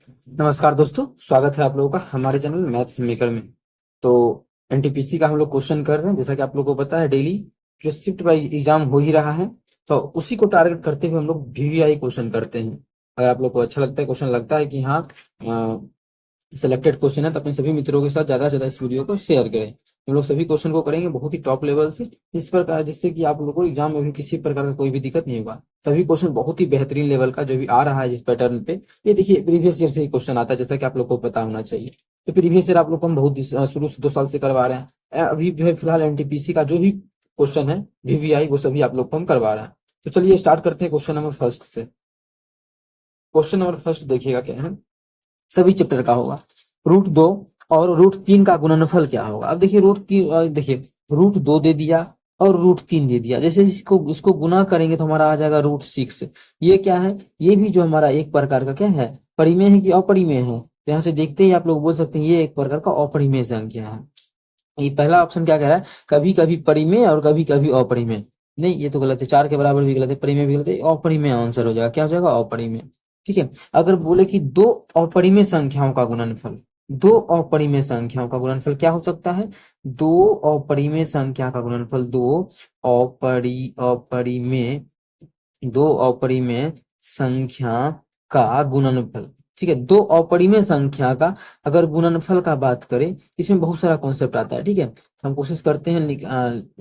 नमस्कार दोस्तों, स्वागत है आप लोगों का हमारे चैनल मैथ्स मेकर में। तो एनटीपीसी का हम लोग क्वेश्चन कर रहे हैं। जैसा कि आप लोगों को पता है, डेली जो शिफ्ट वाइज एग्जाम हो ही रहा है, तो उसी को टारगेट करते हुए हम लोग वीवीआई क्वेश्चन करते हैं। अगर आप लोग को अच्छा लगता है, क्वेश्चन लगता है कि हाँ सिलेक्टेड क्वेश्चन है, तो अपने सभी मित्रों के साथ ज्यादा से ज्यादा इस वीडियो को शेयर करें। हम लोग सभी क्वेश्चन को करेंगे बहुत ही टॉप लेवल से, इस प्रकार जिससे कि आप लोगों को एग्जाम में भी किसी प्रकार का कोई भी दिक्कत नहीं होगा। सभी क्वेश्चन बहुत ही बेहतरीन लेवल का जो भी आ रहा है जिस पैटर्न पे, ये देखिए प्रीवियस ईयर से ही क्वेश्चन आता है, जैसा कि आप लोग को पता होना चाहिए। तो प्रीवियस ईयर आप लोग को हम बहुत शुरू से 2 साल से करवा रहे हैं। अभी जो है फिलहाल एनटीपीसी का जो भी क्वेश्चन है वीवीआई, वो सभी आप लोग को हम करवा रहे हैं। तो चलिए स्टार्ट करते हैं क्वेश्चन नंबर फर्स्ट से। क्वेश्चन नंबर फर्स्ट देखिएगा क्या है, सभी चैप्टर का होगा। √2 और √3 का गुणनफल क्या होगा। अब देखिए √3, देखिए √2 दे दिया और √3 दे दिया। जैसे इसको गुना करेंगे तो हमारा आ जाएगा √6। ये क्या है, ये भी जो हमारा एक प्रकार का क्या है, परिमेय है कि अपरिमेय है। तो यहाँ से देखते ही आप लोग बोल सकते हैं ये एक प्रकार का अपरिमेय संख्या है। ये पहला ऑप्शन क्या कह रहा है, कभी कभी परिमेय और कभी कभी अपरिमेय। नहीं, ये तो गलत है, 4 के बराबर भी गलत है, परिमेय भी गलत है, अपरिमेय आंसर हो जाएगा। क्या हो जाएगा, अपरिमेय। ठीक है। अगर बोले कि दो अपरिमेय संख्याओं का गुणनफल, दो अपरिमेय संख्याओं का गुणनफल क्या हो सकता है, दो अपरिमेय संख्या का गुणनफल, अपरिमेय दो अपरिमेय संख्या का गुणनफल। ठीक है, दो अपरिमेय संख्या का अगर गुणनफल का बात करें, इसमें बहुत सारा कॉन्सेप्ट आता है। ठीक है, तो हम कोशिश करते हैं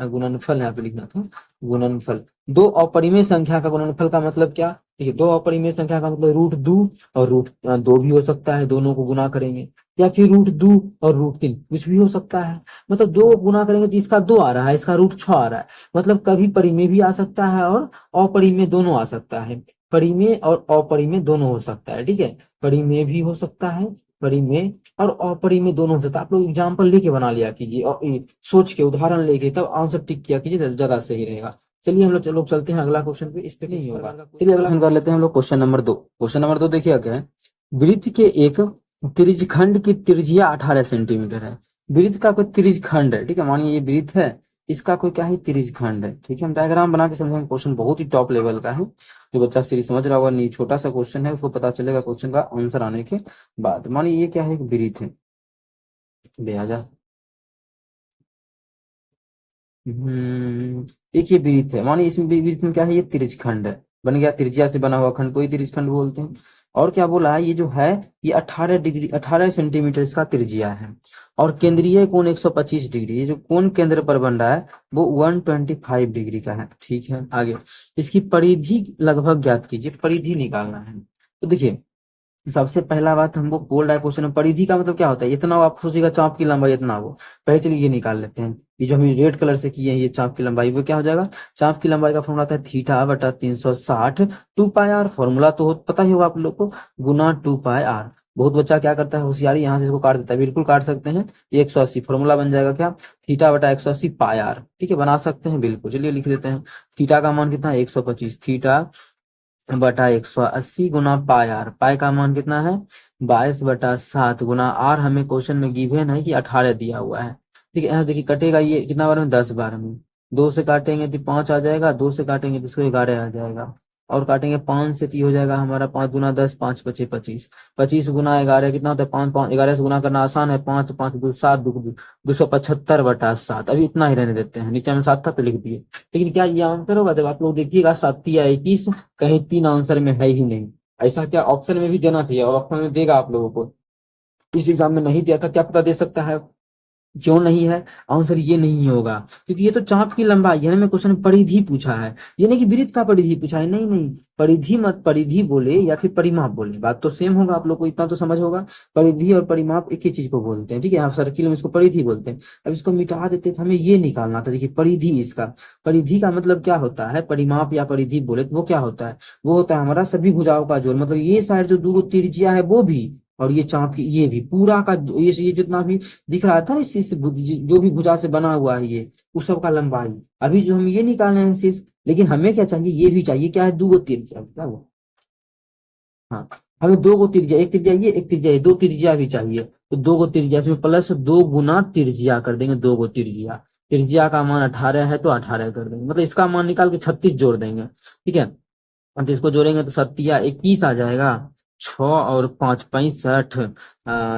गुणनफल यहाँ पे लिखना था। गुणनफल, दो अपरिमेय संख्या का गुणनफल का मतलब क्या। ठीक है, दो अपरिमेय संख्या का मतलब √2 और √2 भी हो सकता है, दोनों को गुना करेंगे। या फिर √2 और √3 कुछ भी हो सकता है। मतलब दो गुना करेंगे तो इसका 2 आ रहा है, इसका √6 आ रहा है। मतलब कभी परिमेय भी आ सकता है और अपरिमेय दोनों आ सकता है। परिमेय और अपरिमेय दोनों हो सकता है। ठीक है, परिमेय भी हो सकता है, परिमेय और अपरिमेय दोनों हो सकता है। आप लोग एग्जाम्पल लेके बना लिया कीजिए और सोच के उदाहरण लेके तब आंसर टिक किया कीजिए, ज्यादा सही रहेगा। चलिए हम लोग चलते हैं अगला क्वेश्चन पे, इस पे नहीं होगा। चलिए अगला क्वेश्चन कर लेते हैं हम लोग, क्वेश्चन नंबर 2। क्वेश्चन नंबर 2 देखिए क्या है, वृत्त के एक त्रिज्यखंड की त्रिज्या 18 सेंटीमीटर है। वृत्त का कोई त्रिज्यखंड है, ठीक है, मानिए ये वृत्त है, इसका कोई क्या है, त्रिज्यखंड है। ठीक है, हम डायग्राम बना के समझेंगे। क्वेश्चन बहुत ही टॉप लेवल का है, जो बच्चा सीरीज समझ रहा होगा, नहीं छोटा सा क्वेश्चन है, उसको पता चलेगा क्वेश्चन का आंसर आने के बाद। मानिए ये क्या है, एक वृत्त है, बेजा एक ये वृत्त है। मानिए इसमें वृत्त में क्या है, ये त्रिज्यखंड है, बन गया, त्रिज्या से बना हुआ खंड को ही त्रिज्यखंड बोलते हैं। और क्या बोला है, ये जो है ये 18 सेंटीमीटर इसका त्रिज्या है। और केंद्रीय कोण 125 डिग्री, ये जो कोण केंद्र पर बन रहा है वो 125 डिग्री का है। ठीक है, आगे इसकी परिधि लगभग ज्ञात कीजिए, परिधि निकालना है। तो देखिए सबसे पहला बात हमको बोल रहा है क्वेश्चन में, परिधि का मतलब क्या होता है, इतना आप सोचिएगा चाप की लंबाई इतना हो। पहले चलिए ये निकाल लेते हैं, ये जो हम रेड कलर से किए हैं ये चाप की लंबाई, वो क्या हो जाएगा, चाप की लंबाई का फॉर्मूला आता है θ/360 2πr। फॉर्मूला तो पता ही होगा आप लोग को, गुना 2πr। बहुत बच्चा क्या करता है होशियारी, यहाँ से इसको काट देता है, बिल्कुल काट सकते हैं। 180 फॉर्मूला बन जाएगा क्या, θ/180 πr। ठीक है, बना सकते हैं बिल्कुल, चलिए लिख लेते हैं। थीटा का मान कितना है, 125, θ/180 गुना πr। पाई का मान कितना है, 22/7 गुना r। हमें क्वेश्चन में गिवन है कि 18 दिया हुआ है। ठीक है, यहाँ देखिए कटेगा ये कितना बार में, 10 बार में। 2 से काटेंगे तो 5 आ जाएगा, 2 से काटेंगे तो इसको 11 आ जाएगा। और काटेंगे 5 से तो ये हो जाएगा हमारा 5 गुना 10, 5 पचे 25। 25 गुना 11 कितना होता है, 5 5 11 से गुना करना आसान है, 5 5 2 7 275/7। अभी इतना ही रहने देते हैं, नीचे में 7 था तो लिख दिए। लेकिन क्या ये आंसर होगा, जब आप लोग देखिएगा 7 या 21, कहीं 3 आंसर में है ही नहीं। ऐसा क्या ऑप्शन में भी देना चाहिए, और ऑप्शन में देगा आप लोगों को। इस एग्जाम में नहीं दिया था, क्या पता दे सकता है। क्यों नहीं है, आंसर ये नहीं होगा, क्योंकि ये तो चाप की लंबाई है ना, मैं क्वेश्चन परिधि पूछा है, ये नहीं कि वृत्त का परिधि पूछा है। नहीं नहीं, परिधि मत परिधि बोले या फिर परिमाप बोले, बात तो सेम होगा, आप लोग को इतना तो समझ होगा। परिधि और परिमाप एक ही चीज को बोलते हैं। ठीक है, आप सर्किल में इसको परिधि बोलते हैं। अब इसको मिटा देते तो हमें ये निकालना था। देखिए परिधि, इसका परिधि का मतलब क्या होता है, परिमाप या परिधि बोले तो वो क्या होता है, वो होता है हमारा सभी भुजाओं का जोड़। मतलब ये साइड जो दो त्रिज्या है वो भी, और ये चाप की ये भी, पूरा का ये जितना भी दिख रहा था ना, इस जो भी भुजा से बना हुआ है ये, उस सब का लंबाई। अभी जो हम ये निकालने हैं सिर्फ, लेकिन हमें क्या चाहिए, ये भी चाहिए, क्या है, 2 त्रिज्या, क्या वो, हाँ, हमें 2 त्रिज्या, एक त्रिज्या ये, एक त्रिज्या ये, 2 त्रिज्या भी चाहिए। तो 2 त्रिज्या से प्लस 2 गुना त्रिज्या कर देंगे, 2 त्रिज्या। त्रिज्या का मान 18 है तो 18 कर देंगे, मतलब इसका मान निकाल के 36 जोड़ देंगे। ठीक है, अब इसको जोड़ेंगे तो 7 या 21 आ जाएगा। छ और 5 65,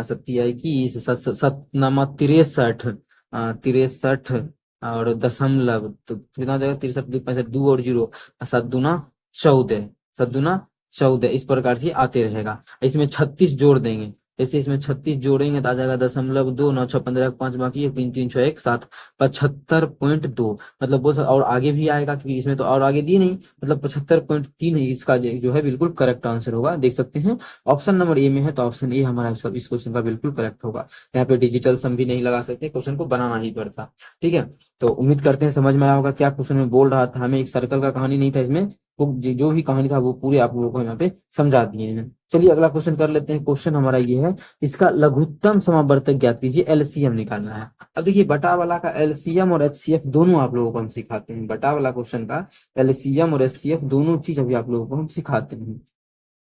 सत्या 21, सत नमा 63, 63 और दशमलव, तो कितना हो जाएगा, 63 दो 65, 2 और 0, 7 दूना 14, 7 दूना 14, इस प्रकार से आते रहेगा। इसमें 36 जोड़ देंगे, जैसे इसमें 36 जोड़ेंगे तो आ जाएगा 0.2, 9 6 15, 5 बाकी है, 3 3 6 1 7, 75.2, मतलब वो और आगे भी आएगा क्योंकि इसमें तो और आगे दी नहीं, मतलब 75.3 है इसका जो है बिल्कुल करेक्ट आंसर होगा। देख सकते हैं ऑप्शन नंबर ए में है, तो ऑप्शन ए हमारा सब इस क्वेश्चन का बिल्कुल करेक्ट होगा। यहाँ पे डिजिटल सम भी नहीं लगा सकते, क्वेश्चन को बनाना ही पड़ता। ठीक है, तो उम्मीद करते हैं समझ में आया होगा क्या क्वेश्चन में बोल रहा था। हमें एक सर्कल का कहानी नहीं था इसमें, वो जो भी कहानी था वो पूरे आप लोगों को यहाँ पे समझा दिए हैं। चलिए अगला क्वेश्चन कर लेते हैं। क्वेश्चन हमारा ये है, इसका लघुत्तम समावर्तक ज्ञात कीजिए, एलसीएम निकालना है। अब देखिए बटा वाला का एलसीएम और एचसीएफ दोनों आप लोगों को हम सिखाते हैं। बटा वाला क्वेश्चन का एलसीएम और एचसीएफ दोनों चीज अभी आप लोगों को हम सिखाते हैं।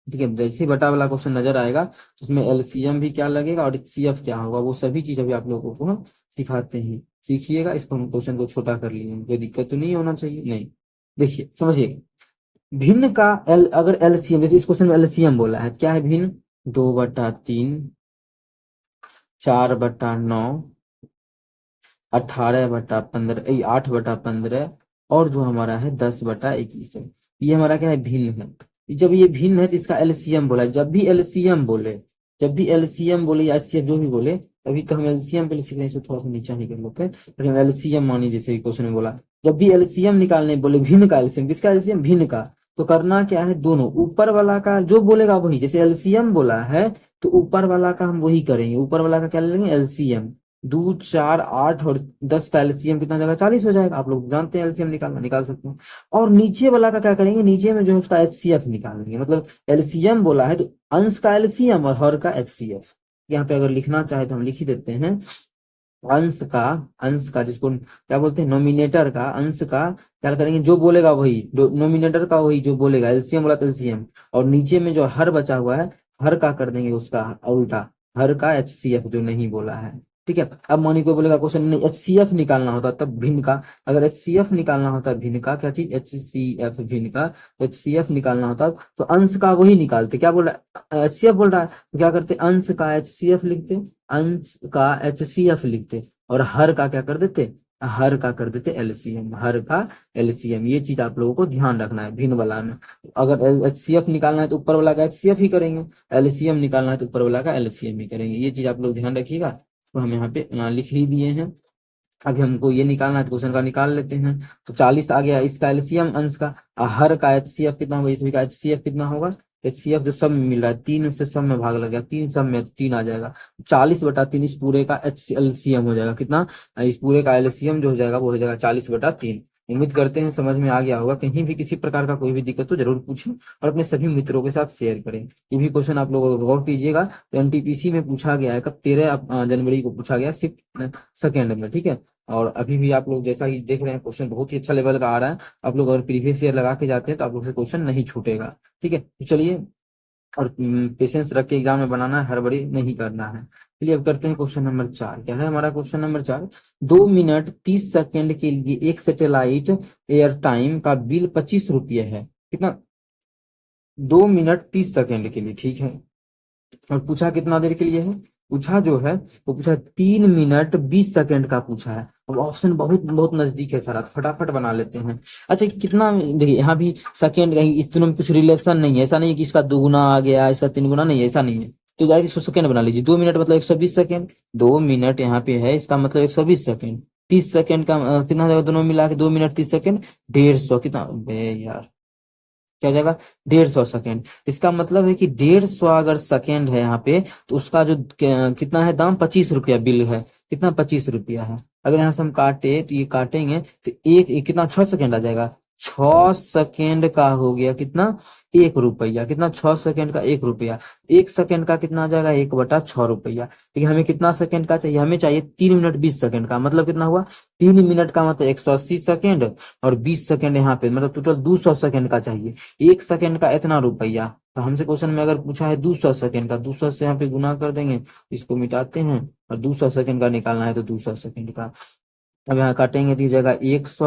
ठीक है, जैसे ही बटा वाला क्वेश्चन नजर आएगा तो उसमें एलसीएम भी क्या लगेगा और एचसीएफ क्या होगा, वो सभी चीज अभी आप लोगों को हम सिखाते हैं। सीखिएगा, इसको हम क्वेश्चन को छोटा कर लिए, कोई दिक्कत तो नहीं होना चाहिए। नहीं, देखिए समझिए, भिन्न का अगर एलसीएम, जैसे इस क्वेश्चन में एलसीएम बोला है, क्या है भिन्न, 2/3, 4/9, 18/15, 8/15 और जो हमारा है 10/21 है। ये हमारा क्या है, भिन्न है। जब ये भिन्न है तो इसका एलसीएम बोला है। जब भी एलसीएम बोले या एचसीएफ जो भी बोले, अभी तो हम एलसीएम पे सीख रहे हैं, थोड़ा सा नीचा नहीं कर लेते हैं, लेकिन हम एलसीएम मानी, जैसे क्वेश्चन में बोला, जब भी एलसीएम निकालने बोले, भिन्न का एलसीएम, किसका एलसीएम, भिन्न का, तो करना क्या है, दोनों ऊपर वाला का जो बोलेगा वही, जैसे एलसीएम बोला है तो ऊपर वाला का हम वही करेंगे। ऊपर वाला का क्या लेंगे, एलसीएम। 2 4 8 और 10 का एलसीएम कितना हो जाएगा, 40 हो जाएगा। आप लोग जानते हैं एलसीएम निकालना, निकाल सकते हैं। और नीचे वाला का क्या करेंगे, नीचे में जो है उसका एचसीएफ निकालेंगे। मतलब एलसीएम बोला है तो अंश का एलसीएम और हर का एचसीएफ। यहाँ पे अगर लिखना चाहे तो हम लिख ही देते हैं, अंश का जिसको क्या बोलते हैं, नोमिनेटर का, अंश का क्या करेंगे, जो बोलेगा वही, नोमिनेटर का वही जो बोलेगा, एलसीएम बोला तो एलसीएम, और नीचे में जो हर बचा हुआ है, हर का कर देंगे उसका उल्टा, हर का एचसीएफ जो नहीं बोला है। ठीक है, अब मानी कोई बोलेगा क्वेश्चन नहीं एचसीएफ निकालना होता तब भिन्न का, अगर एचसीएफ निकालना होता भिन्न का, क्या चीज, एचसीएफ भिन्न का, एचसीएफ निकालना होता तो अंश का वही निकालते। क्या बोल रहा है, एचसीएफ बोल रहा है तो क्या करते, अंश का एचसीएफ लिखते, अंश का एचसीएफ लिखते, और हर का क्या कर देते, हर का कर देते एलसीएम, हर का एलसीएम। ये चीज आप लोगों को ध्यान रखना है भिन्न वाला में। अगर एचसीएफ निकालना है तो ऊपर वाला का एचसीएफ ही करेंगे, एलसीएम निकालना है तो ऊपर वाला का एलसीएम ही करेंगे। ये चीज आप लोग ध्यान रखिएगा। तो हम यहाँ पे लिख ही दिए हैं। अभी हमको ये निकालना है तो क्वेश्चन का निकाल लेते हैं। तो 40 आ गया, इसका एलसीएम अंश का, हर का एचसीएफ कितना होगा, इसका एचसीएफ कितना होगा, एचसीएफ जो सब में मिल रहा है, 3 से सब में भाग लग गया, 3 सब में 3 आ जाएगा, 40/3 इस पूरे का एलसीएम हो जाएगा कितना, इस पूरे का एलसीएम जो हो जाएगा वो हो जाएगा 40/3। उम्मीद करते हैं समझ में आ गया होगा। कहीं भी किसी प्रकार का कोई भी दिक्कत तो जरूर पूछें और अपने सभी मित्रों के साथ शेयर करें। ये भी क्वेश्चन आप लोग गौर कीजिएगा, तो एनटीपीसी में पूछा गया है, कब 13 जनवरी को पूछा गया, शिफ्ट सेकेंड में। ठीक है, और अभी भी आप लोग जैसा कि देख रहे हैं क्वेश्चन बहुत ही अच्छा लेवल का आ रहा है। आप लोग अगर प्रीवियस ईयर लगा के जाते हैं तो आप लोग से क्वेश्चन नहीं छूटेगा। ठीक है, तो चलिए, और पेशेंस रख के एग्जाम में बनाना है, हड़बड़ी नहीं करना है। चलिए अब करते हैं क्वेश्चन नंबर 4। क्या है हमारा क्वेश्चन नंबर 4, 2 मिनट 30 सेकंड के लिए एक सैटेलाइट एयर टाइम का बिल 25 रुपये है। कितना, 2 मिनट 30 सेकंड के लिए। ठीक है, और पूछा कितना देर के लिए है, पूछा जो है वो पूछा 3 मिनट 20 सेकंड का पूछा है। अब ऑप्शन बहुत बहुत नजदीक है सारा, फटाफट बना लेते हैं। अच्छा कितना, देखिए यहाँ भी सेकंड, इस दोनों में कुछ रिलेशन नहीं है, ऐसा नहीं है कि इसका 2 गुना आ गया, इसका 3 गुना, नहीं, ऐसा नहीं है। तो डायरेक्ट इसको सेकंड बना लीजिए। 2 मिनट मतलब 120 सेकंड, 2 मिनट यहाँ पे है, इसका मतलब 120 सेकंड, 30 सेकंड का कितना हो जाएगा, दोनों मिला के 2 मिनट 30 सेकंड, 150, कितना बे यार, क्या हो जाएगा, 150 सेकेंड। इसका मतलब है कि 150 अगर सेकेंड है यहाँ पे, तो उसका जो कितना है दाम, 25 रुपया बिल है। कितना, 25 रुपया है। अगर यहाँ से हम काटे तो ये काटेंगे तो एक कितना, 6 सेकेंड आ जाएगा, 6 सेकेंड का हो गया कितना, 1 रुपया। कितना, 6 सेकेंड का 1 रुपया। 1 सेकेंड का कितना आ जाएगा, 1/6 रुपया। लेकिन हमें कितना सेकेंड का चाहिए, हमें चाहिए 3 मिनट 20 सेकेंड का। मतलब कितना हुआ, 3 मिनट का मतलब 180 सेकेंड, और 20 सेकेंड यहाँ पे मतलब टोटल 200 सेकेंड का चाहिए। 1 सेकेंड का इतना रुपया। तो हमसे क्वेश्चन में अगर पूछा है 200 सेकेंड का, 200 से यहाँ पे गुना कर देंगे, इसको मिटाते हैं, और 200 सेकेंड का निकालना है तो 200 सेकेंड का अब यहाँ काटेंगे तो ये जाएगा 100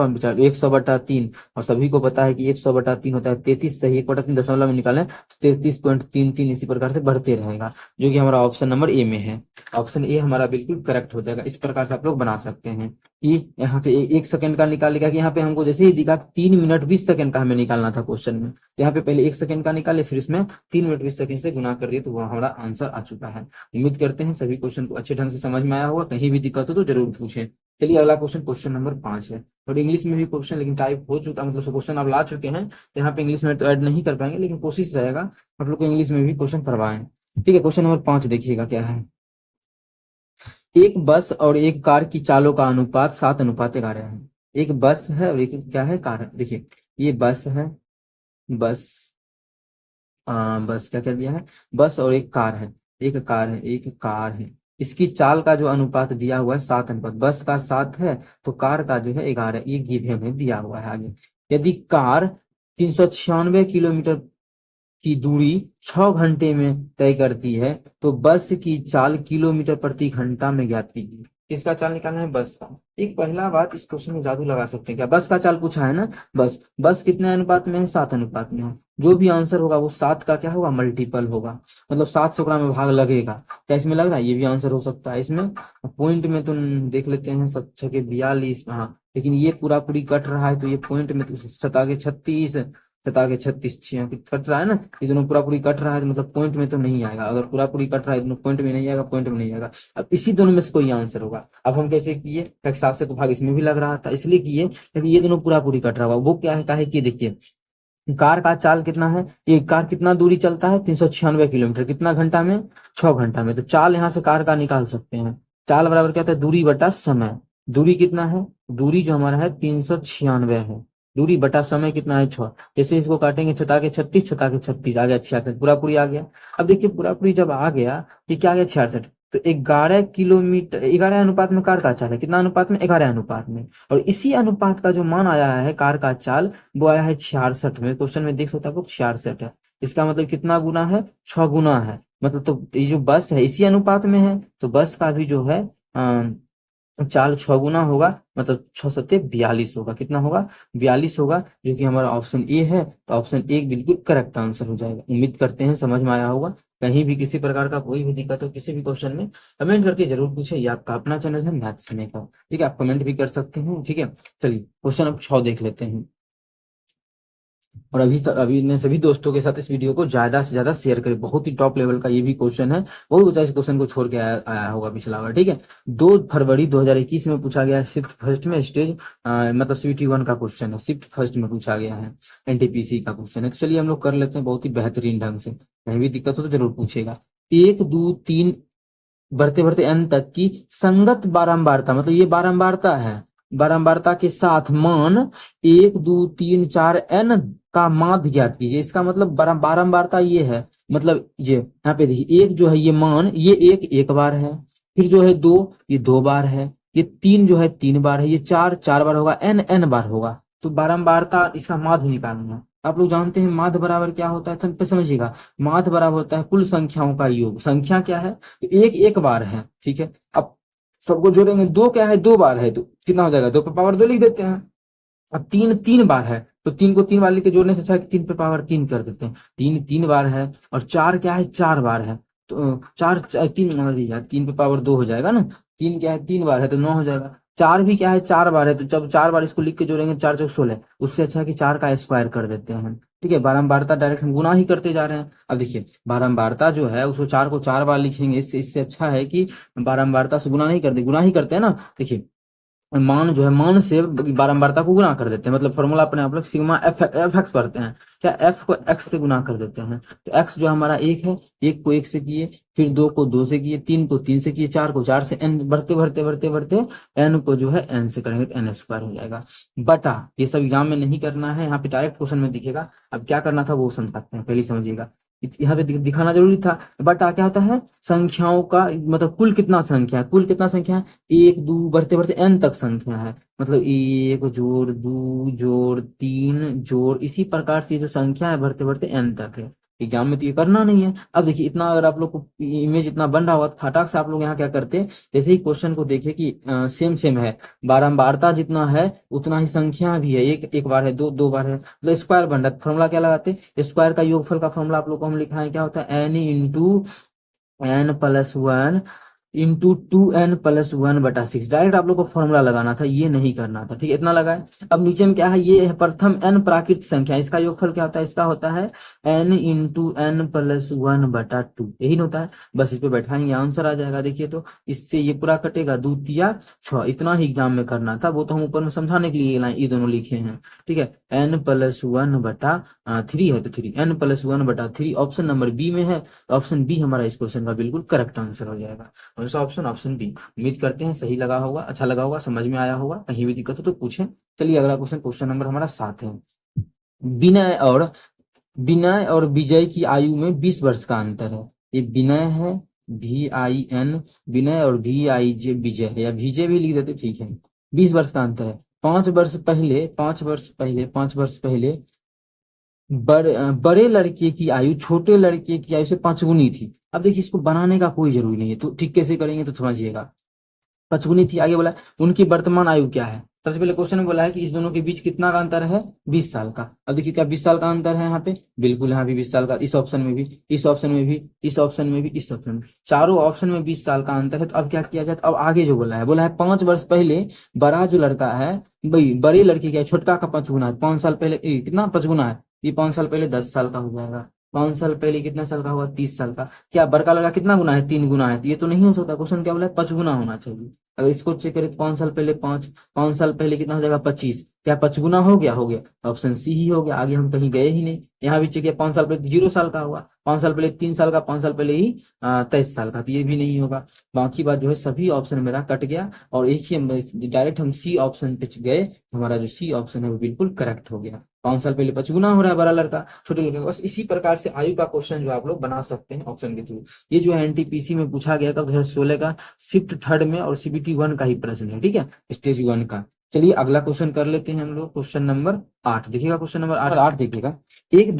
और सभी को पता है कि 100/3 होता है 33, सही 1/3 दशमलव में निकालें तो 33.33 इसी प्रकार से बढ़ते रहेगा, जो कि हमारा ऑप्शन नंबर ए में है। ऑप्शन ए हमारा बिल्कुल करेक्ट हो जाएगा। इस प्रकार से आप लोग बना सकते हैं कि यहाँ पे 1 सेकंड का निकालेगा, कि यहाँ पे हमको जैसे ही दिखा 3 मिनट 20 सेकंड का हमें निकालना था क्वेश्चन में, तो यहाँ पे पहले 1 सेकंड का निकाले, फिर इसमें 3 मिनट 20 सेकंड से गुना कर दिए, तो वो हमारा आंसर आ चुका है। उम्मीद करते हैं सभी क्वेश्चन को अच्छे ढंग से समझ में आया होगा। कहीं भी दिक्कत हो तो जरूर पूछें। चलिए अगला क्वेश्चन, क्वेश्चन नंबर 5 है। और इंग्लिश में भी क्वेश्चन लेकिन टाइप हो चुका, मतलब क्वेश्चन आप ला चुके हैं, तो यहाँ पे इंग्लिश में तो ऐड नहीं कर पाएंगे, लेकिन कोशिश रहेगा आप लोग को इंग्लिश में भी क्वेश्चन करवाएं। ठीक है, क्वेश्चन नंबर 5 देखिएगा क्या है। एक बस और एक कार की चालों का अनुपात 7:11 है। एक बस है और एक क्या है, कार है। देखिए ये बस है, बस बस क्या क्या दिया है, बस और एक कार है, एक कार है, एक कार है। इसकी चाल का जो अनुपात दिया हुआ है 7 अनुपात, बस का 7 है तो कार का जो है 11 है, ये गिवन में दिया हुआ है। आगे यदि कार 396 किलोमीटर की दूरी 6 घंटे में तय करती है तो बस की चाल किलोमीटर प्रति घंटा में ज्ञात कीजिए। किसका चाल निकालना है, बस का। एक पहला बात, इस क्वेश्चन में जादू लगा सकते हैं क्या, बस का चाल पूछा है ना, बस कितने अनुपात में है, 7 अनुपात में है। जो भी आंसर होगा वो 7 का क्या होगा, मल्टीपल होगा, मतलब 7 से ओकरा में भाग लगेगा। क्या इसमें लग रहा है, ये भी आंसर हो सकता है इसमें। पॉइंट में तो देख लेते हैं, 7×6 = 42, हाँ, लेकिन ये पूरा पूरी कट रहा है तो ये पॉइंट में तो 7×36, 7×36 कट रहा है ना, ये दोनों पूरा पूरी कट रहा है तो मतलब पॉइंट में तो नहीं आएगा। अगर पूरा पूरी कट रहा है दोनों पॉइंट में नहीं आएगा, पॉइंट में नहीं आएगा। अब इसी दोनों में से कोई आंसर होगा। अब हम कैसे किए, 7 से तो भाग इसमें भी लग रहा था, इसलिए किए क्योंकि ये दोनों पूरा पूरी कट रहा होगा। वो क्या है, काहे कि देखिए कार का चाल कितना है, ये कार कितना दूरी चलता है, 396 किलोमीटर, कितना घंटा में, 6 घंटा में। तो चाल यहाँ से कार का निकाल सकते हैं। चाल बराबर क्या होता है, दूरी बटा समय। दूरी कितना है, दूरी जो हमारा है 396 है, दूरी बटा समय कितना है 6। जैसे इसको काटेंगे 6×36, 6×36 आ गया 66, पूरा पूरी आ गया। अब देखिए पूरा पूरी जब आ गया ये क्या आ गया 66, तो 11 किलोमीटर, 11 अनुपात में कार का चाल है, कितना अनुपात में, 11 अनुपात में। और इसी अनुपात का जो मान आया है कार का चाल, वो आया है 66 में। क्वेश्चन में देख सकते हैं आप लोग 66 है। इसका मतलब कितना गुना है, 6 गुना है। मतलब तो ये जो बस है इसी अनुपात में है, तो बस का भी जो है चाल 6 गुना होगा, मतलब 6×7 = 42 होगा। कितना होगा, 42 होगा, जो कि हमारा ऑप्शन ए है। तो ऑप्शन ए बिल्कुल करेक्ट आंसर हो जाएगा। उम्मीद करते हैं समझ में आया होगा। कहीं भी किसी प्रकार का कोई भी दिक्कत हो किसी भी क्वेश्चन में, कमेंट करके जरूर पूछे। ये आपका अपना चैनल है मैथ्स मेकर, ठीक है, आप कमेंट भी कर सकते हैं। ठीक है, चलिए क्वेश्चन अब 6 देख लेते हैं। और अभी ने सभी दोस्तों के साथ इस वीडियो को ज्यादा से ज्यादा शेयर करें। बहुत ही टॉप लेवल का ये भी क्वेश्चन है, बहुत बच्चा इस क्वेश्चन को छोड़ के आया होगा पिछला बार। ठीक है, 2 फरवरी 2021 में पूछा गया है, शिफ्ट फर्स्ट में स्टेज मतलब CBT 1 का क्वेश्चन है, शिफ्ट फर्स्ट में पूछा गया है, NTPC का क्वेश्चन है। तो चलिए हम लोग कर लेते हैं बहुत ही बेहतरीन ढंग से। कहीं भी दिक्कत हो तो जरूर पूछेगा। 1 2 3 बढ़ते बढ़ते n तक की संगत बारंबारता, मतलब ये बारंबारता है, बारंबारता के साथ मान 1 2 3 4 n का माध्य ज्ञात कीजिए। इसका मतलब बारंबारता ये है, मतलब ये यहाँ पे देखिए एक जो है ये मान, ये एक बार है, फिर जो है 2 ये 2 बार है, ये 3 जो है 3 बार है, ये 4 4 बार होगा, n बार होगा। तो बारंबारता इसका माध्य निकालना है। आप लोग जानते हैं माध्य बराबर क्या होता है, समझिएगा। माध्य बराबर होता है कुल संख्याओं का योग। संख्या क्या है, तो एक बार है, ठीक है। अब सबको जोड़ेंगे, 2 क्या है, 2 बार है, तो कितना हो जाएगा, 2 पे पावर 2 लिख देते हैं। अब 3 3 बार है, तो 3 को 3 बार लिख के जोड़ने से अच्छा है कि 3 पे पावर 3 कर देते हैं। 3 3 बार है, और 4 क्या है, 4 बार है, तो 3 पे पावर 2 हो जाएगा ना। 3 क्या है, 3 बार है, तो 9 हो जाएगा। 4 भी क्या है, 4 बार है, तो जब 4 बार इसको लिख के जोड़ेंगे 4×4 = 16। उससे अच्छा है कि 4 का स्क्वायर कर देते हैं। ठीक है, बारंबारता डायरेक्ट हम गुना ही करते जा रहे हैं। अब देखिए बारंबारता जो है उसको 4 को 4 बार लिखेंगे, इससे अच्छा है कि बारंबारता से गुना नहीं करते, गुना ही करते हैं ना। देखिए मान जो है, मान से बारंबारता को गुना कर देते हैं, मतलब फॉर्मूला अपने आप लोग सिग्मा एफ एक्स पढ़ते हैं, क्या एफ को एक्स से गुना कर देते हैं। तो एक्स जो हमारा 1 है, 1 को 1 से किए, फिर 2 को 2 से किए, 3 को 3 से किए, 4 को 4 से, एन बढ़ते बढ़ते बढ़ते बढ़ते एन को जो है एन से करेंगे तो n² हो जाएगा। बटा, ये सब एग्जाम में नहीं करना है, यहाँ पे डायरेक्ट क्वेश्चन में दिखेगा। अब क्या करना था वो समझाते हैं, पहले समझिएगा। यहाँ पे दिखाना जरूरी था। बटा क्या होता है, संख्याओं का मतलब कुल कितना संख्या है, कुल कितना संख्या है, 1 2 बढ़ते बढ़ते n तक संख्या है, मतलब 1 जोड़ 2 जोड़ 3 जोड़, इसी प्रकार से जो संख्या है बढ़ते बढ़ते n तक है। एग्जाम में तो ये करना नहीं है। अब देखिए इतना अगर आप लोग को इमेज इतना बन रहा हुआ तो फटाक से आप लोग यहाँ क्या करते, जैसे ही क्वेश्चन को देखे कि सेम सेम है, बारंबारता जितना है उतना ही संख्या भी है, एक एक बार है, दो दो बार है, तो स्क्वायर बन रहा है। फॉर्मूला क्या लगाते, स्क्वायर का योगफल का फॉर्मूला आप लोग को हम लिखाएं, क्या होता है, n into n plus one into 2n+1/6। Direct आप लोग को फॉर्मूला लगाना था, ये नहीं करना था, ठीक है, इतना लगा है। अब नीचे में क्या है, ये है प्रथम n प्राकृत संख्या, इसका योगफल क्या होता है, इसका होता है n इंटू n+1/2, यही ना होता है। बस इस पे बैठाएंगे, आंसर आ जाएगा। देखिए तो इससे ये पूरा कटेगा, 2 तिया 6, इतना ही एग्जाम में करना था, वो तो हम ऊपर में समझाने के लिए ये दोनों लिखे हैं, ठीक है। n+1/3 है तो 3, n+1/3 ऑप्शन नंबर बी में है, तो ऑप्शन बी हमारा इस क्वेश्चन का बिल्कुल करेक्ट आंसर हो जाएगा। कौन सा ऑप्शन, ऑप्शन बी। उम्मीद करते हैं सही लगा होगा, अच्छा लगा होगा, समझ में आया होगा, कहीं भी दिक्कत हो तो पूछें। चलिए अगला क्वेश्चन, क्वेश्चन नंबर हमारा 7 है। विनय और विजय की आयु में 20 वर्ष का अंतर है। ये विनय है, VIN, विनय, और VIJ विजय है, या विजय भी लिख देते, ठीक है। 20 वर्ष का अंतर है। 5 वर्ष पहले बड़े लड़के की आयु छोटे लड़के की आयु से 5 गुनी थी। अब देखिए इसको बनाने का कोई जरूरी नहीं है, तो ठीक कैसे करेंगे तो समझिएगा। 5 गुनी थी, आगे बोला उनकी वर्तमान आयु क्या है। सबसे पहले क्वेश्चन में बोला है कि इस दोनों के बीच कितना का अंतर है, 20 साल का। अब देखिए क्या 20 साल का अंतर है यहाँ पे, बिल्कुल यहाँ भी 20 साल का, इस ऑप्शन में भी, इस ऑप्शन में भी, इस ऑप्शन में भी, इस ऑप्शन में, चारों ऑप्शन में 20 साल का अंतर है। तो अब क्या किया जाए, तो अब आगे जो बोला है 5 वर्ष पहले बड़ा जो लड़का है, भाई बड़े लड़के क्या है, छोटका का 5 गुना है, 5 साल पहले कितना 5 गुना है, ये 5 साल पहले 10 साल का हो जाएगा। 5 साल पहले कितने साल का होगा, 30 साल का। क्या बड़का लड़का कितना गुना है, 3 गुना है, तो ये तो नहीं हो सकता। क्वेश्चन क्या बोला है, 5 गुना होना चाहिए। अगर इसको चेक करें तो 5 साल पहले 5 साल पहले कितना हो जाएगा, 25। क्या 5 गुना हो गया, हो गया, ऑप्शन सी ही हो गया। आगे हम कहीं गए ही नहीं। यहाँ भी चेक किया 5 साल पहले 0 साल का हुआ, 5 साल पहले 3 साल का, 5 साल पहले ही 23 साल का, तो ये भी नहीं होगा। बाकी बात जो है सभी ऑप्शन मेरा कट गया, और एक ही डायरेक्ट हम सी ऑप्शन पे गए, हमारा जो सी ऑप्शन है वो बिल्कुल करेक्ट हो गया। 5 साल पहले 5 गुना हो रहा है बड़ा लड़का छोटे लड़के का। बस इसी प्रकार से आयु का क्वेश्चन जो आप लोग बना सकते हैं ऑप्शन के थ्रू। ये जो है एनटीपीसी में पूछा गया था 2016 का, शिफ्ट थर्ड में, और CBT 1 का ही प्रश्न है, ठीक है, स्टेज 1 का। चलिए अगला क्वेश्चन कर लेते हैं हम लोग, क्वेश्चन नंबर 8 देखिएगा। क्वेश्चन नंबर 8 देखिएगा। एक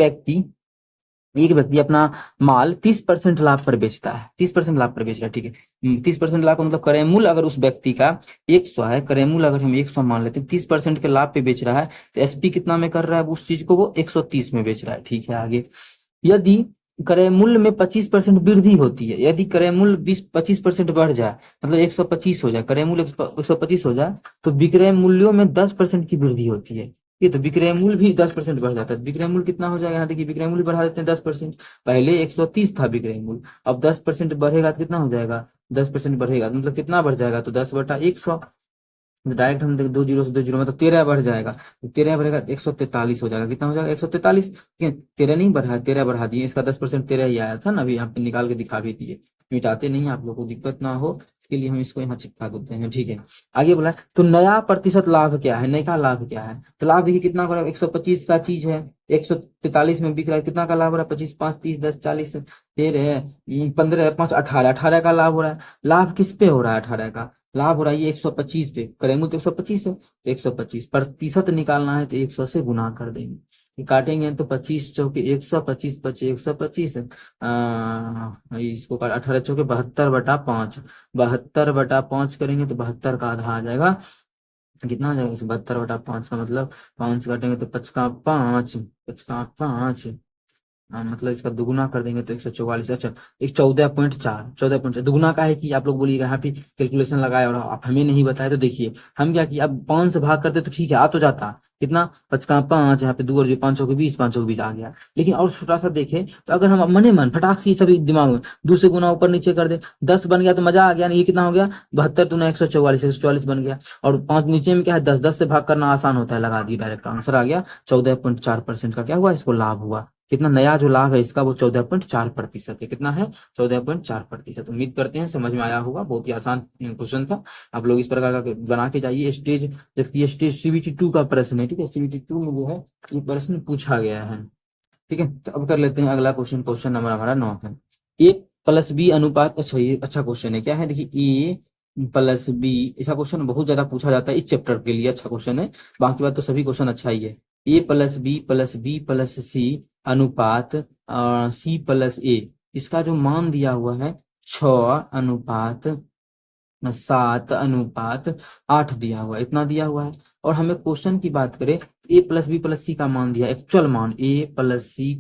व्यक्ति अपना माल 30% लाभ पर बेचता है, 30% लाभ पर बेच रहा है, ठीक है। 30% लाभ का मतलब क्रय मूल्य अगर उस व्यक्ति का 100 है, क्रय मूल्य अगर हम 100 मान लेते हैं, 30% के लाभ पे बेच रहा है, तो SP कितना में कर रहा है उस चीज को, वो 130 में बेच रहा है, ठीक है। आगे यदि क्रय मूल्य में 25% वृद्धि होती है, यदि क्रय मूल्य 25% बढ़ जाए, मतलब 125 हो जाए, क्रय मूल्य 125 हो जाए, तो विक्रय मूल्यों में 10% की वृद्धि होती है। ये तो विक्रय मूल्य भी 10% बढ़ जाता है। विक्रय मूल्य कितना हो जाएगा, यहाँ देखिए विक्रय मूल्य बढ़ा देते हैं 10%। पहले 130 था विक्रय मूल्य, अब 10% बढ़ेगा तो कितना हो जाएगा, 10% बढ़ेगा मतलब कितना बढ़ जाएगा, तो 10/100। डायरेक्ट हम देख 2 जीरो से 2 जीरो मतलब 13 बढ़ जाएगा, तो 13 बढ़ेगा 143 हो जाएगा। कितना हो जाएगा 143, 13 नहीं बढ़ा, 13 बढ़ा दिए, इसका 10% 13 ही आया था ना, अभी यहाँ पे निकाल के दिखा भी दिए। मिटाते नहीं, आप लोग को दिक्कत ना हो इसके लिए हम इसको यहाँ चिपका देते हैं, ठीक है। आगे बोला तो नया प्रतिशत लाभ क्या है, नया लाभ क्या है, तो लाभ देखिए कितना हो रहा है, 125 का चीज है, 143 में बिक रहा है, कितना का लाभ हो रहा है, 25 5 30 10 40 13 15 5 18, 18 का लाभ हो रहा है। लाभ किस पे हो रहा है, 18 का लाभ हो रहा है ये 125 पे, करेंगे तो 125 है, तो 125 प्रतिशत निकालना है तो 100 से गुना कर देंगे, ये काटेंगे तो 25 चौके 100, 25 पचे 125, इसको 18 चौके 72/5, 72/5 करेंगे तो 72 का आधा आ जाएगा। कितना आ जाएगा 72/5 का मतलब 5 काटेंगे तो 5 का 5, 5 का 5, मतलब इसका दुगुना कर देंगे तो 144। अच्छा एक 14.4, 14.4 दुगुना का है कि आप लोग बोलिएगा यहाँ पे कैलकुलेशन लगाए और आप हमें नहीं बताए, तो देखिए हम क्या किया, अब 5 से भाग करते तो ठीक है आ तो जाता, कितना 5 का 5, यहाँ पे 2 और जो 5 के 20, 5 के 20 आ गया। लेकिन और छोटा सा देखें तो अगर हम मने मन फटाक से सभी दिमाग में 2 से गुना ऊपर नीचे कर दे, 10 बन गया तो मजा आ गया ना, ये कितना हो गया 72 दूना 144, 144 बन गया। और 5 नीचे में क्या है 10, 10 से भाग करना आसान होता है, लगा दिए डायरेक्ट आंसर आ गया। 14.4% का क्या हुआ, इसको लाभ हुआ। कितना नया जो लाभ है इसका वो 14.4% है, कितना है 14.4%। उम्मीद करते हैं समझ में आया होगा, बहुत ही आसान क्वेश्चन था। आप लोग इस प्रकार का बना के जाइए। स्टेज देखिए, स्टेज CBT 2 का प्रश्न है, ठीक है, CBT 2 में जो है ये प्रश्न पूछा गया है, ठीक है। तो अब कर लेते हैं अगला क्वेश्चन, क्वेश्चन नंबर हमारा 9 है। A+B अनुपात, अच्छा ये अच्छा क्वेश्चन है, क्या है देखिए A+B, ऐसा क्वेश्चन बहुत ज्यादा पूछा जाता है इस चैप्टर के लिए, अच्छा क्वेश्चन है, बाकी बात तो सभी क्वेश्चन अच्छा ही है। A+B+B+C अनुपात सी प्लस ए, इसका जो मान दिया हुआ है 6:7:8 दिया हुआ है, इतना दिया हुआ है। और हमें क्वेश्चन की बात करें, ए प्लस बी प्लस सी का मान दिया, एक्चुअल मान ए बी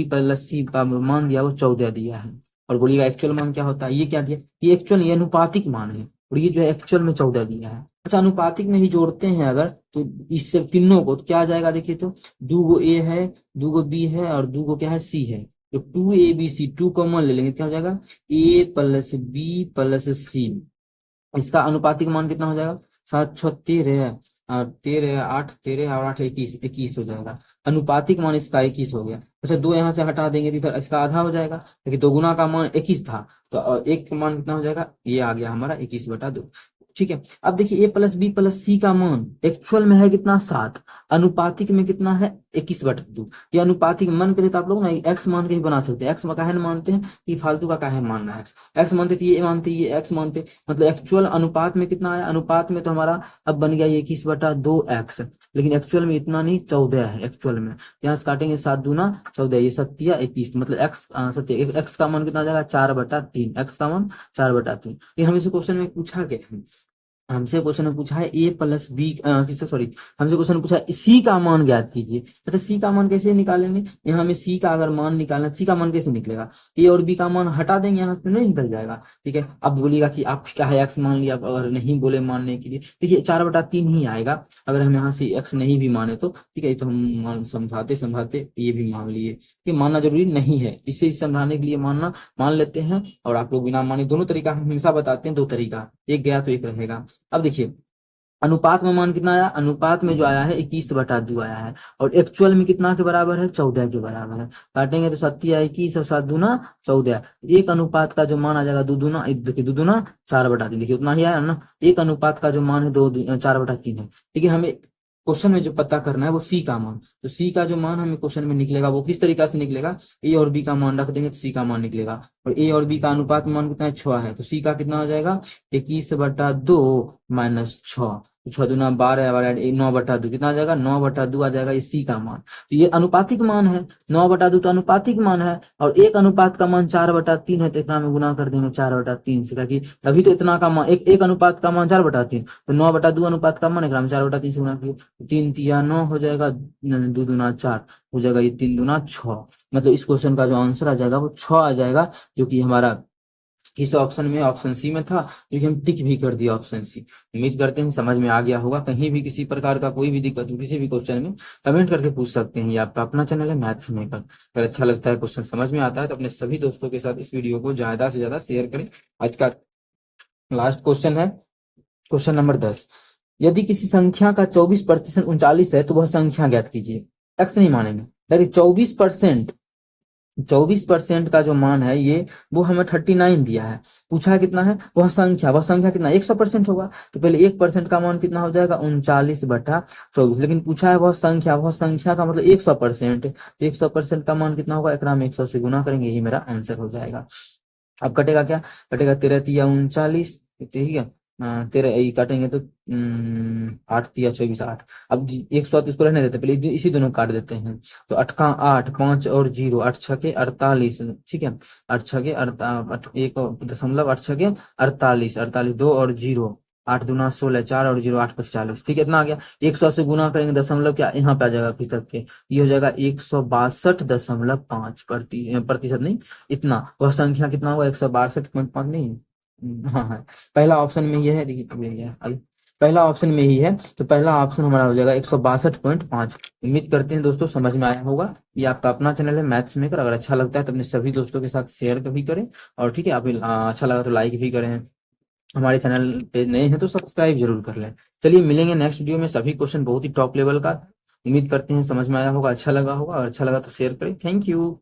प्लस सी का मान दिया वो 14 दिया है। और बोलिएगा एक्चुअल मान क्या होता है, ये क्या दिया, ये एक्चुअल, ये अनुपातिक मान है, और ये जो है एक्चुअल में 14 दिया है। अच्छा, अनुपातिक में ही जोड़ते हैं अगर, तो इससे तीनों को तो क्या आ जाएगा, देखिए तो 2 ए है, 2 बी है, और 2 क्या है, सी है। तो 2 ABC, 2 कॉमन ले लेंगे, क्या हो जाएगा, ए प्लस बी प्लस सी। इसका अनुपातिक मान कितना हो जाएगा, 7 6 13, और 13 8 13 और 8 21, 21 हो जाएगा। अनुपातिक मान इसका 21 हो गया। अच्छा, 2 यहाँ से हटा देंगे तो इधर इसका आधा हो जाएगा, क्योंकि दोगुना का मान 21 था, तो एक का मान कितना हो जाएगा, ये आ गया हमारा 21/2। ठीक है, अब देखिए ए प्लस बी प्लस सी का मान एक्चुअल में है कितना, 7, अनुपातिक में कितना है, 21/2। ये अनुपातिक मन करे तो आप लोग ना एक्स मान के ही बना सकते हैं। एक्स काहे न मानते हैं, कि फालतू का काहे मानना है, एक्स मानते तो ये मानते, ये एक्स मानते, मतलब एक्चुअल अनुपात में कितना आया, अनुपात में तो हमारा अब बन गया 21/2x, लेकिन एक्चुअल में इतना नहीं, 14 है एक्चुअल में। यहाँ से काटेंगे 7 दूना 14, ये 7 21, मतलब एक्स का मान कितना आ जाएगा, 4/3, एक्स का मान 4/3। ये हमें से क्वेश्चन में पूछा गया है, हमसे क्वेश्चन में पूछा है ए प्लस बी, सॉरी, हमसे क्वेश्चन पूछा है सी का मान ज्ञात कीजिए। अच्छा, सी का मान कैसे निकालेंगे, यहाँ में सी का अगर मान निकालना, सी का मान कैसे निकलेगा, ए और बी का मान हटा देंगे, यहाँ से नहीं निकल जाएगा। ठीक है, अब बोलिएगा कि आप क्या है, एक्स मान लिया, अगर नहीं बोले मानने के लिए, देखिए 4/3 ही आएगा, अगर हम यहाँ से एक्स नहीं भी माने तो। ठीक है, तो हम समझाते समझाते ये भी मान लिए, ये मानना जरूरी नहीं है, इसे समझाने के लिए मान लेते हैं, और आप लोग बिना माने, दोनों तरीका हम हमेशा बताते हैं, 2 तरीका, एक गया तो एक रहेगा। अब देखिए, अनुपात में मान कितना आया, अनुपात में जो आया है 21/2 आया है, और एक्चुअल में कितना के बराबर है, 14 के बराबर है। काटेंगे तो 7 21 और 7 दूना 14, एक अनुपात का जो मान आ जाएगा 2 दूना, देखिए 2 दूना 4/3, देखिए उतना ही आया ना। एक अनुपात का जो मान है 4/3 है। लेकिन हमें क्वेश्चन में जो पता करना है वो सी का मान, तो सी का जो मान हमें क्वेश्चन में निकलेगा वो किस तरीका से निकलेगा, ए और बी का मान रख देंगे तो सी का मान निकलेगा, और ए और बी का अनुपात मान कितना है, 6 है, तो सी का कितना हो जाएगा, 21/2 माइनस 6, 6 दूना 12, 9/2, कितना आ जाएगा, 9/2 आ जाएगा, ये सी का मान। तो ये अनुपातिक मान है, 9/2 तो अनुपातिक मान है, और एक अनुपात का मान 4/3 है, तो इतना में गुना कर देंगे 4/3 से, क्योंकि तभी तो इतना का मान, एक अनुपात का मान 4/3, तो 9/2 अनुपात का मान है, 4/3 से गुना किए, 3 3 9 हो जाएगा, 2 दूना 4 हो जाएगा, ये 3 दूना 6, मतलब इस क्वेश्चन का जो आंसर आ जाएगा वो 6 आ जाएगा, जो कि हमारा किस ऑप्शन में, ऑप्शन सी में था, क्योंकि हम टिक भी कर दिया ऑप्शन सी। उम्मीद करते हैं समझ में आ गया होगा। कहीं भी किसी प्रकार का कोई भी दिक्कत हो किसी भी क्वेश्चन में, कमेंट करके पूछ सकते हैं। ये आपका अपना चैनल है मैथ्स मेकर, अगर अच्छा लगता है, क्वेश्चन समझ में आता है, तो अपने सभी दोस्तों के साथ इस वीडियो को ज्यादा से ज्यादा शेयर करें। आज का लास्ट क्वेश्चन है, क्वेश्चन नंबर 10। यदि किसी संख्या का 24% 39 है, तो वह संख्या ज्ञात कीजिए। एक्स नहीं मानेंगे, डायरेक्ट 24% का जो मान है ये, वो हमें 39 दिया है, पूछा है कितना है, वह संख्या कितना, 100% होगा, तो पहले 1% का मान कितना हो जाएगा, 39/24, लेकिन पूछा है वह संख्या का मतलब 100%, तो 100% का मान कितना होगा, एकरा में 100 से गुना करेंगे, यही मेरा आंसर हो जाएगा। अब कटेगा क्या, कटेगा 13 3 39, ठीक है, 13 काटेंगे तो 8 3 24 8। अब 100 तो इसको रहने देते, पहले इसी दोनों काट देते हैं, तो 8 का 8, 5 और 0, 8 6 48, ठीक है, 8 6 1 दशमलव 8 6 48, 48 2 और 0, 8 दूना 16, 4 और 0 8 45, ठीक है, इतना आ गया। 100 से गुना करेंगे, दशमलव क्या यहाँ पे आ जाएगा खिसक के, ये हो जाएगा 162.5 प्रतिशत नहीं, इतना, वह संख्या कितना होगा, 162.5 नहीं, हाँ हाँ, पहला ऑप्शन में ये है, देखिए ये है, पहला ऑप्शन में ही है, तो पहला ऑप्शन हमारा हो जाएगा 162.5। उम्मीद करते हैं दोस्तों समझ में आया होगा। ये आपका अपना चैनल है मैथ्स मेकर, अगर अच्छा लगता है तो अपने सभी दोस्तों के साथ शेयर भी करें, और ठीक है, आप अच्छा लगा तो लाइक भी करें, हमारे चैनल पे नए हैं तो सब्सक्राइब जरूर कर लें। चलिए मिलेंगे नेक्स्ट वीडियो में, सभी क्वेश्चन बहुत ही टॉप लेवल का, उम्मीद करते हैं समझ में आया होगा, अच्छा लगा होगा, और अच्छा लगा तो शेयर करें। Thank you.